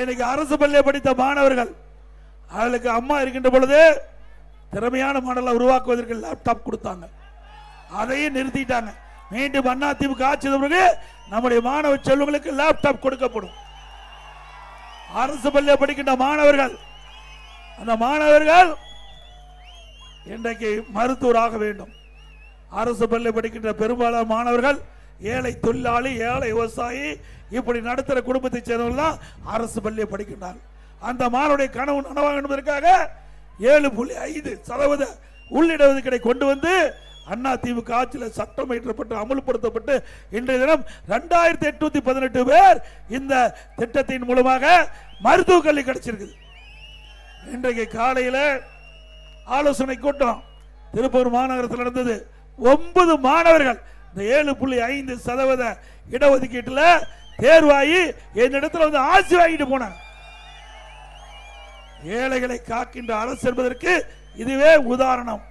எனக்கு அரசு பள்ளியை படித்த மாணவர்கள் அவளுக்கு அம்மா இருக்கின்ற பொழுது திறமையான மாடலை உருவாக்குவதற்கு லேப்டாப் கொடுத்தாங்க. அதையும் நிறுத்திட்டாங்க. மீண்டும் அதிமுக ஆட்சி பிறகு நம்முடைய மாணவ செல்வங்களுக்கு லேப்டாப் கொடுக்கப்படும். அரசு பள்ளியை படிக்கின்ற மாணவர்கள் அந்த மாணவர்கள் இன்றைக்கு மருத்துவராக வேண்டும். அரசு பள்ளி படிக்கின்ற பெரும்பாலான மாணவர்கள் ஏழை தொழிலாளி, ஏழை விவசாயி, இப்படி நடத்துகிற குடும்பத்தை சேர்ந்தவர்கள் அரசு பள்ளியை படிக்கின்றார். அந்த மாணவருடைய கனவு நனவாக என்பதற்காக 7.5% உள்ளிடஒதுக்கீடை கொண்டு வந்து அதிமுக ஆட்சியில் சட்டம் இயற்றப்பட்டு அமல்படுத்தப்பட்டு இன்றைய தினம் 2818 பேர் இந்த திட்டத்தின் மூலமாக மருத்துவ கல்வி கிடைச்சிருக்குது. இன்றைக்கு காலையில் ஆலோசனை கூட்டம் திருப்பூர் மாநகரத்தில் நடந்தது. 9 மாணவர்கள் இந்த 7.5% இடஒதுக்கீட்டில் தேர்வாகி என்னிடத்தில் வந்து ஆசி வாங்கிட்டு போனாங்க. ஏழைகளை காக்கின்ற அரசு என்பதற்கு இதுவே உதாரணம்.